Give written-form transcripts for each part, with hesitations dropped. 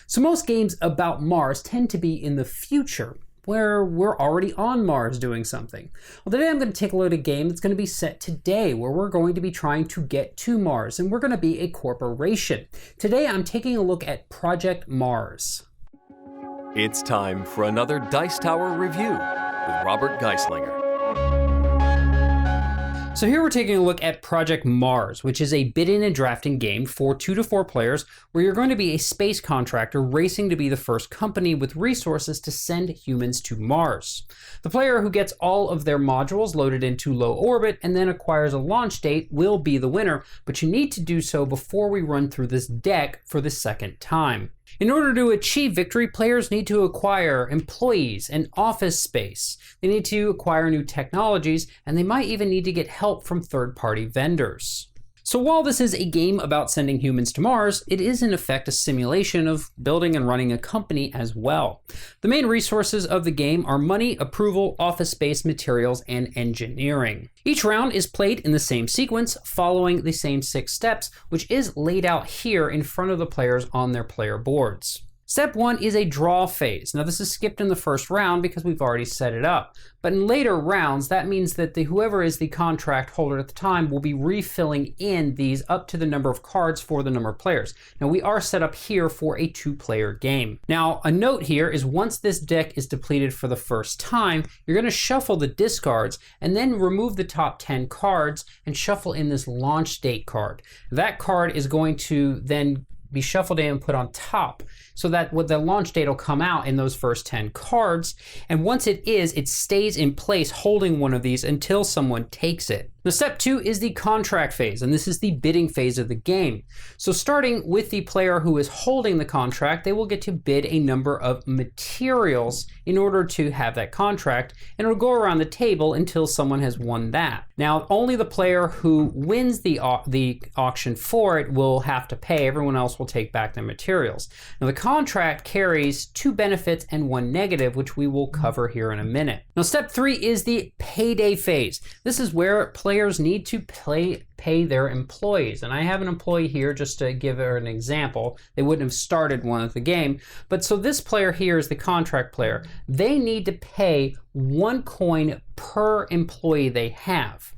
So most games about Mars tend to be in the future, where we're already on Mars doing something. Well, today I'm going to take a look at a game that's going to be set today, where we're going to be trying to get to Mars, and we're going to be a corporation. Today I'm taking a look at Project Mars. It's time for another Dice Tower review with Robert Geistlinger. So here we're taking a look at Project Mars, which is a bidding and drafting game for 2 to 4 players, where you're going to be a space contractor racing to be the first company with resources to send humans to Mars. The player who gets all of their modules loaded into low orbit and then acquires a launch date will be the winner, but you need to do so before we run through this deck for the second time. In order to achieve victory, players need to acquire employees and office space. They need to acquire new technologies, and they might even need to get help from third-party vendors. So while this is a game about sending humans to Mars, it is in effect a simulation of building and running a company as well. The main resources of the game are money, approval, office space, materials, and engineering. Each round is played in the same sequence, following the same 6 steps, which is laid out here in front of the players on their player boards. Step 1 is a draw phase. Now this is skipped in the first round because we've already set it up. But in later rounds, that means that whoever is the contract holder at the time will be refilling in these up to the number of cards for the number of players. Now we are set up here for a 2-player game. Now a note here is once this deck is depleted for the first time, you're going to shuffle the discards and then remove the top 10 cards and shuffle in this launch date card. That card is going to then be shuffled in and put on top, so that the launch date will come out in those first 10 cards. And once it is, it stays in place holding one of these until someone takes it. Now step 2 is the contract phase, and this is the bidding phase of the game. So starting with the player who is holding the contract, they will get to bid a number of materials in order to have that contract, and it'll go around the table until someone has won that. Now only the player who wins the auction for it will have to pay. Everyone else will take back their materials. Now the contract carries 2 benefits and 1 negative, which we will cover here in a minute. Now step 3 is the payday phase. This is where players need to pay their employees. And I have an employee here just to give her an example. They wouldn't have started one at the game. But so this player here is the contract player. They need to pay 1 coin per employee they have.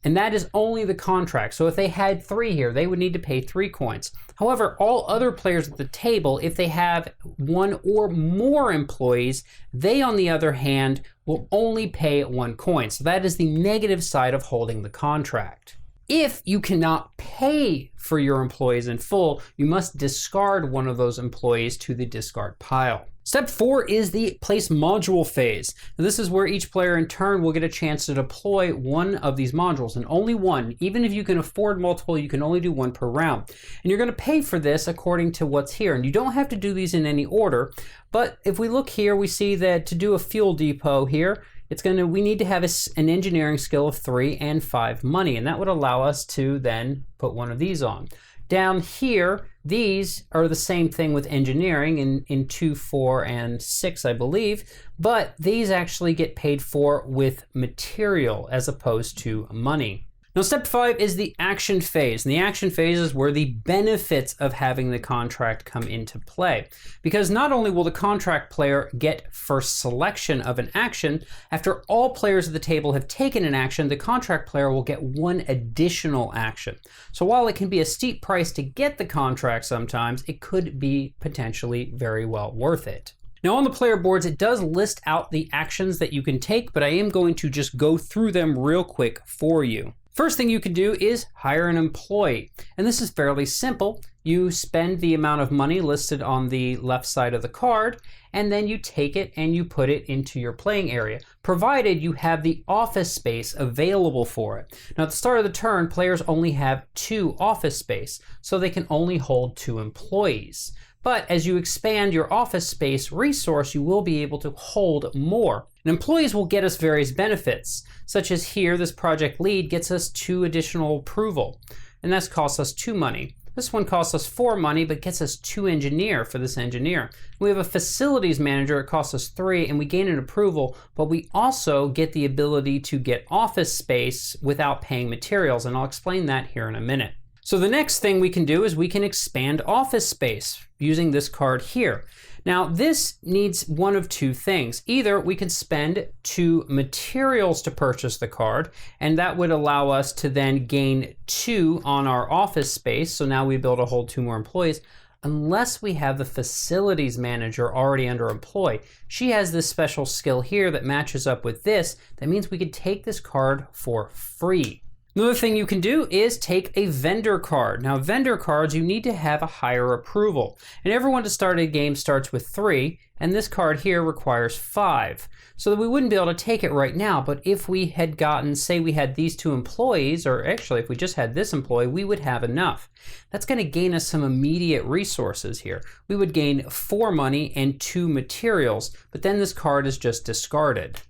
And that is only the contract. So if they had 3 here, they would need to pay 3 coins. However, all other players at the table, if they have 1 or more employees, they, on the other hand, will only pay 1 coin. So that is the negative side of holding the contract. If you cannot pay for your employees in full, you must discard one of those employees to the discard pile. Step 4 is the place module phase. Now, this is where each player in turn will get a chance to deploy one of these modules, and only one. Even if you can afford multiple, you can only do 1 per round. And you're going to pay for this according to what's here. And you don't have to do these in any order, but if we look here, we see that to do a fuel depot here, we need to have an engineering skill of 3 and 5 money, and that would allow us to then put one of these on. Down here, these are the same thing with engineering in 2, 4, and 6, I believe, but these actually get paid for with material as opposed to money. Now step 5 is the action phase, and the action phase is where the benefits of having the contract come into play. Because not only will the contract player get first selection of an action, after all players at the table have taken an action, the contract player will get 1 additional action. So while it can be a steep price to get the contract sometimes, it could be potentially very well worth it. Now on the player boards, it does list out the actions that you can take, but I am going to just go through them real quick for you. First thing you can do is hire an employee, and this is fairly simple. You spend the amount of money listed on the left side of the card, and then you take it and you put it into your playing area, provided you have the office space available for it. Now at the start of the turn, players only have 2 office space, so they can only hold 2 employees. But as you expand your office space resource, you will be able to hold more. And employees will get us various benefits, such as here, this project lead gets us 2 additional approval, and that costs us 2 money. This one costs us 4 money, but gets us 2 engineer for this engineer. We have a facilities manager, it costs us 3, and we gain an approval, but we also get the ability to get office space without paying materials, and I'll explain that here in a minute. So the next thing we can do is we can expand office space using this card here. Now this needs one of two things. Either we can spend 2 materials to purchase the card, and that would allow us to then gain 2 on our office space. So now we be able to hold 2 more employees, unless we have the facilities manager already under employ. She has this special skill here that matches up with this. That means we could take this card for free. Another thing you can do is take a vendor card. Now vendor cards, you need to have a higher approval. And everyone to start a game starts with 3, and this card here requires 5. So that we wouldn't be able to take it right now, but if we had gotten, say we had these 2 employees, or actually if we just had this employee, we would have enough. That's gonna gain us some immediate resources here. We would gain 4 money and 2 materials, but then this card is just discarded.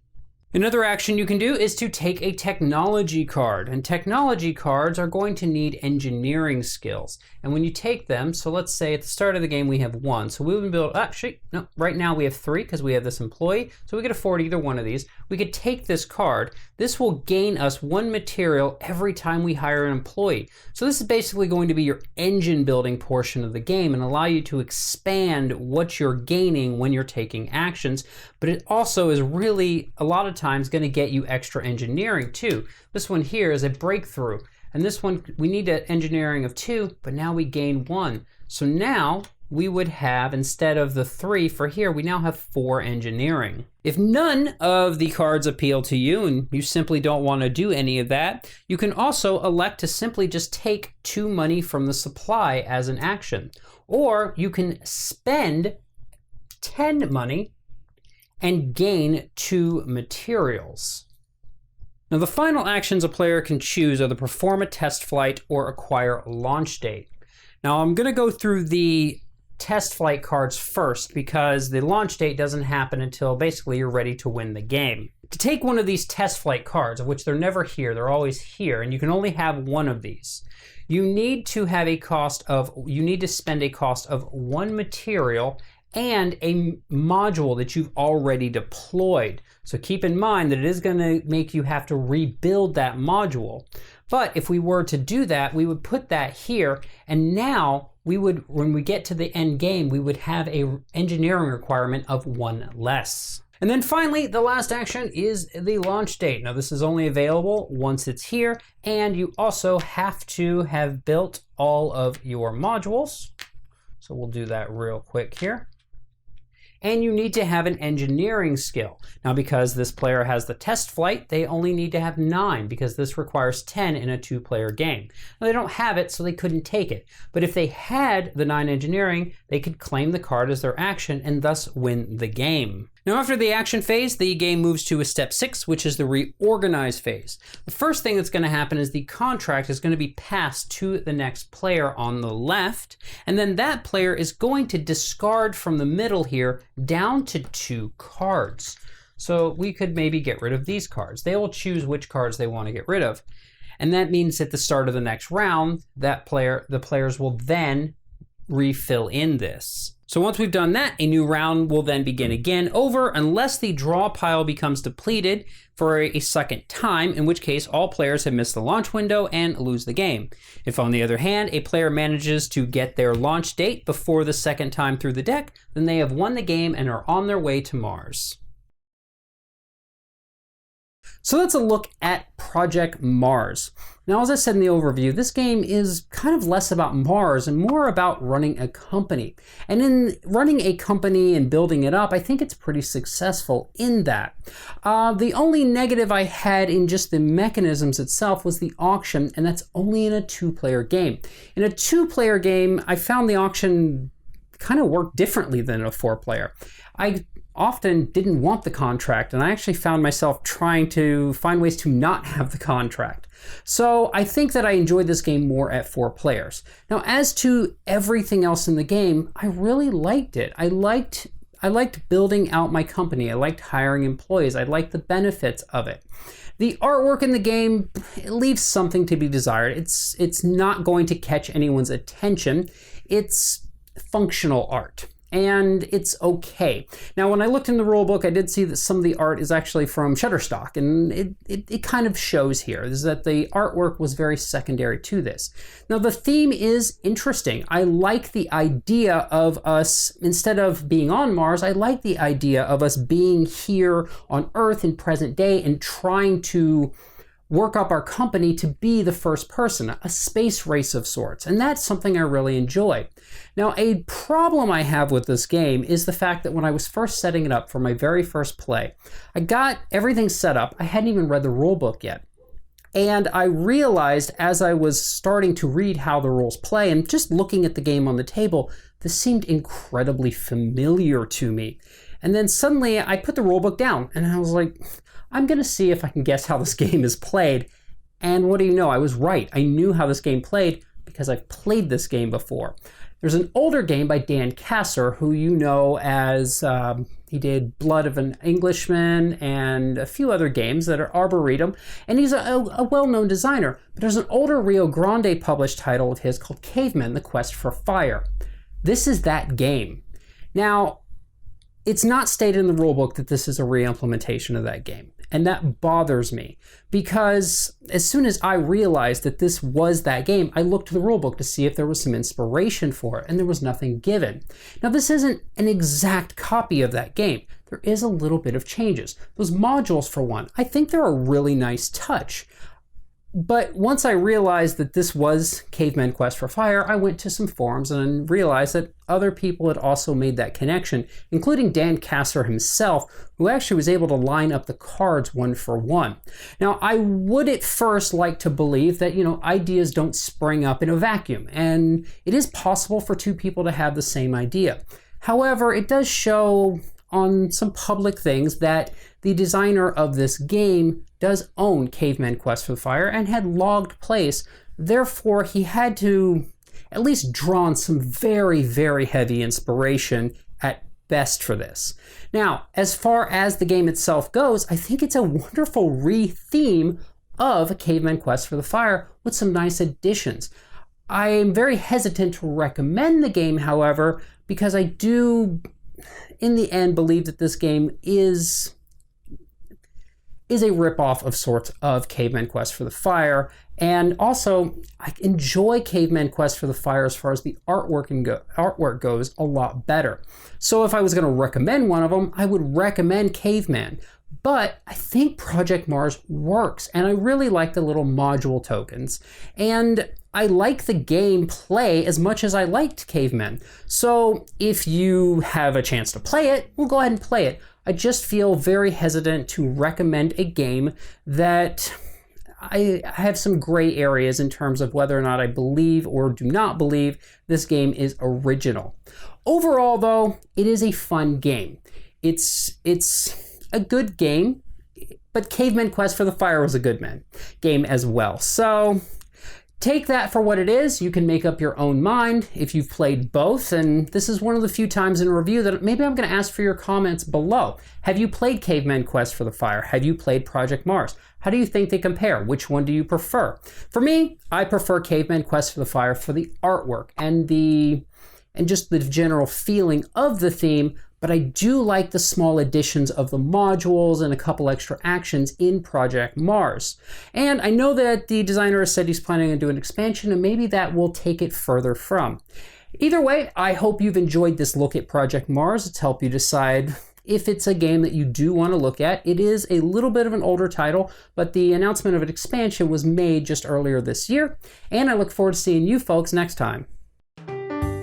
Another action you can do is to take a technology card, and technology cards are going to need engineering skills. And when you take them, so let's say at the start of the game we have 1, so we would be able to, actually, no, right now we have 3 because we have this employee, so we could afford either one of these. We could take this card. This will gain us 1 material every time we hire an employee. So this is basically going to be your engine building portion of the game and allow you to expand what you're gaining when you're taking actions, but it also is really, a lot of times, going to get you extra engineering too. This one here is a breakthrough, and this one we need an engineering of 2, but now we gain 1. So now we would have, instead of the 3 for here, we now have 4 engineering. If none of the cards appeal to you and you simply don't want to do any of that, you can also elect to simply just take 2 money from the supply as an action. Or you can spend 10 money and gain 2 materials. Now the final actions a player can choose are the perform a test flight or acquire launch date. Now I'm gonna go through the test flight cards first because the launch date doesn't happen until basically you're ready to win the game. To take one of these test flight cards, of which they're never here, they're always here, and you can only have 1 of these. You need to have a cost of, you need to spend a cost of 1 material and a module that you've already deployed. So keep in mind that it is going to make you have to rebuild that module. But if we were to do that, we would put that here, and now we would, when we get to the end game, we would have a engineering requirement of 1 less. And then finally, the last action is the launch date. Now this is only available once it's here, and you also have to have built all of your modules. So we'll do that real quick here. And you need to have an engineering skill. Now because this player has the test flight, they only need to have 9 because this requires 10 in a 2-player game. Now they don't have it, so they couldn't take it. But if they had the 9 engineering, they could claim the card as their action and thus win the game. Now after the action phase, the game moves to a step 6, which is the reorganize phase. The first thing that's going to happen is the contract is going to be passed to the next player on the left, and then that player is going to discard from the middle here down to 2 cards. So we could maybe get rid of these cards. They will choose which cards they want to get rid of. And that means at the start of the next round, the players will then refill in this. So once we've done that, a new round will then begin again over unless the draw pile becomes depleted for a second time, in which case all players have missed the launch window and lose the game. If on the other hand, a player manages to get their launch date before the second time through the deck, then they have won the game and are on their way to Mars. So that's a look at Project Mars. Now, as I said in the overview, this game is kind of less about Mars and more about running a company. And in running a company and building it up, I think it's pretty successful in that. The only negative I had in just the mechanisms itself was the auction, and that's only in a 2-player game. In a 2-player game, I found the auction kind of worked differently than a 4-player. I often didn't want the contract, and I actually found myself trying to find ways to not have the contract. So I think that I enjoyed this game more at 4 players. Now, as to everything else in the game, I really liked it. I liked building out my company. I liked hiring employees. I liked the benefits of it. The artwork in the game, it leaves something to be desired. It's not going to catch anyone's attention. It's functional art. and it's okay. Now, when I looked in the rulebook, I did see that some of the art is actually from Shutterstock, and it kind of shows here is that the artwork was very secondary to this. Now, the theme is interesting. I like the idea of us, instead of being on Mars, I like the idea of us being here on Earth in present day and trying to work up our company to be the first person, a space race of sorts. And that's something I really enjoy. Now, a problem I have with this game is the fact that when I was first setting it up for my very first play, I got everything set up. I hadn't even read the rule book yet. And I realized as I was starting to read how the rules play and just looking at the game on the table, this seemed incredibly familiar to me. And then suddenly I put the rule book down and I was like, I'm going to see if I can guess how this game is played. And what do you know? I was right. I knew how this game played because I've played this game before. There's an older game by Dan Kasser, who you know as he did Blood of an Englishman and a few other games that are Arboretum. And he's a well-known designer. But there's an older Rio Grande published title of his called Cavemen, The Quest for Fire. This is that game. Now, it's not stated in the rulebook that this is a re-implementation of that game. And that bothers me because as soon as I realized that this was that game, I looked to the rulebook to see if there was some inspiration for it, and there was nothing given. Now, this isn't an exact copy of that game. There is a little bit of changes. Those modules, for one, I think they're a really nice touch. But once I realized that this was Cavemen Quest for Fire, I went to some forums and realized that other people had also made that connection, including Dan Kasser himself, who actually was able to line up the cards one for one. Now, I would at first like to believe that, ideas don't spring up in a vacuum, and it is possible for two people to have the same idea. However, it does show on some public things that the designer of this game does own Cavemen Quest for Fire and had logged plays. Therefore, he had to at least draw on some very, very heavy inspiration at best for this. Now, as far as the game itself goes, I think it's a wonderful re-theme of Cavemen Quest for the Fire with some nice additions. I am very hesitant to recommend the game, however, because I do, in the end, believe that this game is a ripoff of sorts of Cavemen Quest for the Fire. And also, I enjoy Cavemen Quest for the Fire as far as the artwork goes a lot better. So if I was going to recommend one of them, I would recommend Caveman. But I think Project Mars works, and I really like the little module tokens. And I like the gameplay as much as I liked Cavemen. So if you have a chance to play it, we'll go ahead and play it. I just feel very hesitant to recommend a game that I have some gray areas in terms of whether or not I believe or do not believe this game is original. Overall, though, it is a fun game. It's a good game, but Cavemen Quest for the Fire was a good game as well. So take that for what it is. You can make up your own mind if you've played both, and this is one of the few times in a review that maybe I'm going to ask for your comments below. Have you played Cavemen Quest for the Fire? Have you played Project Mars? How do you think they compare? Which one do you prefer? For me, I prefer Cavemen Quest for the Fire for the artwork and just the general feeling of the theme, but I do like the small additions of the modules and a couple extra actions in Project Mars. And I know that the designer has said he's planning on doing an expansion, and maybe that will take it further from. Either way, I hope you've enjoyed this look at Project Mars. It's helped you decide if it's a game that you do want to look at. It is a little bit of an older title, but the announcement of an expansion was made just earlier this year, and I look forward to seeing you folks next time.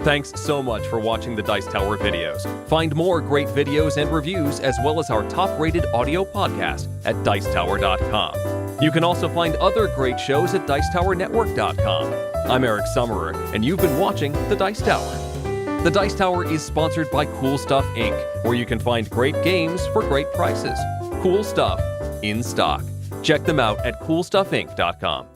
Thanks so much for watching the Dice Tower videos. Find more great videos and reviews, as well as our top-rated audio podcast at Dicetower.com. You can also find other great shows at Dicetowernetwork.com. I'm Eric Summerer, and you've been watching The Dice Tower. The Dice Tower is sponsored by Cool Stuff Inc., where you can find great games for great prices. Cool stuff in stock. Check them out at CoolStuffInc.com.